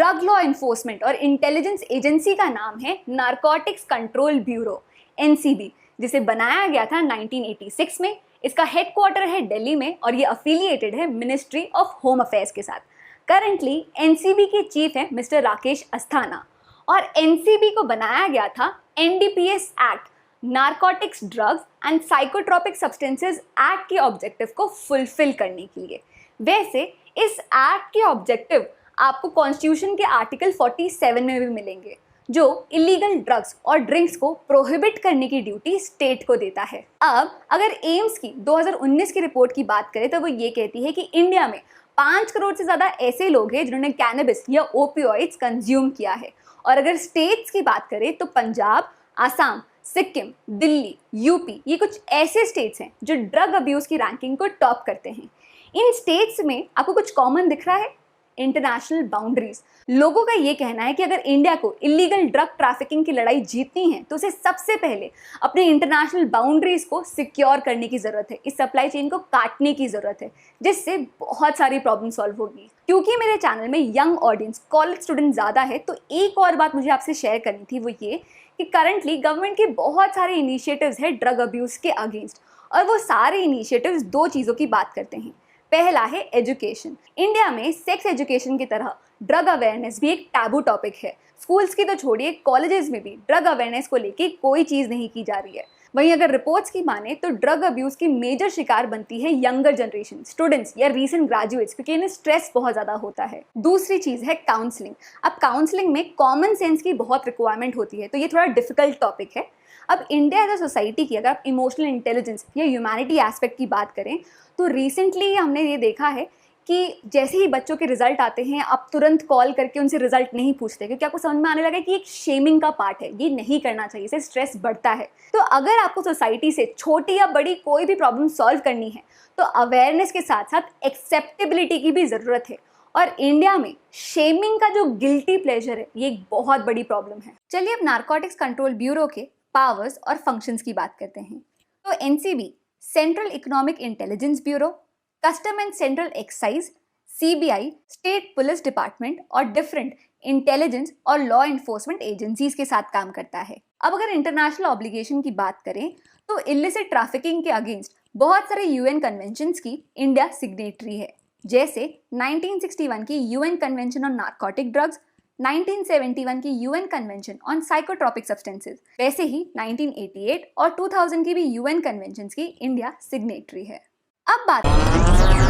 Drug law enforcement और intelligence agency का नाम है नारकोटिक्स कंट्रोल ब्यूरो NCB, जिसे बनाया गया था 1986 में। इसका हेडक्वार्टर है दिल्ली में और ये अफिलिएटेड है मिनिस्ट्री ऑफ होम अफेयर्स के साथ। करंटली NCB के चीफ हैं मिस्टर राकेश अस्थाना और NCB को बनाया गया था NDPS act, narcotics drugs and psychotropic substances act के ऑब्जेक्टिव को फुलफिल करने के लिए। वैसे इस एक्ट के ऑब्जेक्टिव आपको कॉन्स्टिट्यूशन के आर्टिकल 47 में भी मिलेंगे, जो इलीगल ड्रग्स और ड्रिंक्स को प्रोहिबिट करने की ड्यूटी स्टेट को देता है। अब अगर एम्स की 2019 की रिपोर्ट की बात करें तो वो ये कहती है कि इंडिया में 5 करोड़ से ज़्यादा ऐसे लोग हैं जिन्होंने कैनबिस या ओपियोइड्स कंज्यूम किया है। और अगर स्टेट्स की बात करें तो पंजाब, आसाम, सिक्किम, दिल्ली, यूपी, ये कुछ ऐसे स्टेट्स हैं जो ड्रग अब्यूज़ की रैंकिंग को टॉप करते हैं। इन स्टेट्स में आपको कुछ कॉमन दिख रहा है? International boundaries. लोगों का ये कहना है कि अगर इंडिया को इलीगल ड्रग ट्रैफिकिंग की लड़ाई जीतनी है तो उसे सबसे पहले अपने इंटरनेशनल बाउंड्रीज को सिक्योर करने की ज़रूरत है, इस सप्लाई चेन को काटने की ज़रूरत है, जिससे बहुत सारी प्रॉब्लम सॉल्व होगी। क्योंकि मेरे चैनल में यंग ऑडियंस, कॉलेज स्टूडेंट ज़्यादा है, तो एक और बात मुझे आपसे शेयर करनी थी, वो ये कि करंटली गवर्नमेंट के बहुत सारे इनिशिएटिव्स है ड्रग अब्यूज़ के अगेंस्ट, और वो सारे इनिशिएटिव्स दो चीज़ों की बात करते हैं। पहला है एजुकेशन। इंडिया में सेक्स एजुकेशन की तरह ड्रग अवेयरनेस भी एक टैबू टॉपिक है। स्कूल्स की तो छोड़िए, कॉलेजेस में भी ड्रग अवेयरनेस को लेके कोई चीज़ नहीं की जा रही है। वहीं अगर रिपोर्ट्स की माने तो ड्रग अब्यूज़ की मेजर शिकार बनती है यंगर जनरेशन, स्टूडेंट्स या रीसेंट ग्रेजुएट्स, क्योंकि इन्हें स्ट्रेस बहुत ज़्यादा होता है। दूसरी चीज़ है काउंसलिंग। अब काउंसलिंग में कॉमन सेंस की बहुत रिक्वायरमेंट होती है, तो ये थोड़ा डिफिकल्ट टॉपिक है। अब इंडिया एज अ सोसाइटी की अगर आप इमोशनल इंटेलिजेंस या ह्यूमैनिटी एस्पेक्ट की बात करें तो रिसेंटली हमने ये देखा है कि जैसे ही बच्चों के रिजल्ट आते हैं आप तुरंत कॉल करके उनसे रिजल्ट नहीं पूछते, क्योंकि आपको समझ में आने लगा कि एक शेमिंग का पार्ट है, ये नहीं करना चाहिए, इससे स्ट्रेस बढ़ता है। तो अगर आपको सोसाइटी से छोटी या बड़ी कोई भी प्रॉब्लम सॉल्व करनी है तो अवेयरनेस के साथ साथ एक्सेप्टेबिलिटी की भी ज़रूरत है। और इंडिया में शेमिंग का जो गिल्टी प्लेजर है, ये एक बहुत बड़ी प्रॉब्लम है। चलिए अब नारकोटिक्स कंट्रोल ब्यूरो के पावर्स और फंक्शंस की बात करते हैं। तो NCB central economic intelligence bureau, custom and central excise, CBI state police department और डिफरेंट इंटेलिजेंस और लॉ एनफोर्समेंट एजेंसीज के साथ काम करता है। अब अगर इंटरनेशनल ऑब्लिगेशन की बात करें तो इलिसिट ट्रैफिकिंग के अगेंस्ट बहुत सारे UN कन्वेंशंस की इंडिया सिग्नेटरी है, जैसे 1961 की UN convention on narcotic drugs, 1971 की UN convention on psychotropic substances, वैसे ही 1988 और 2000 की भी UN कन्वेंशंस की इंडिया सिग्नेटरी है। अब बात करते हैं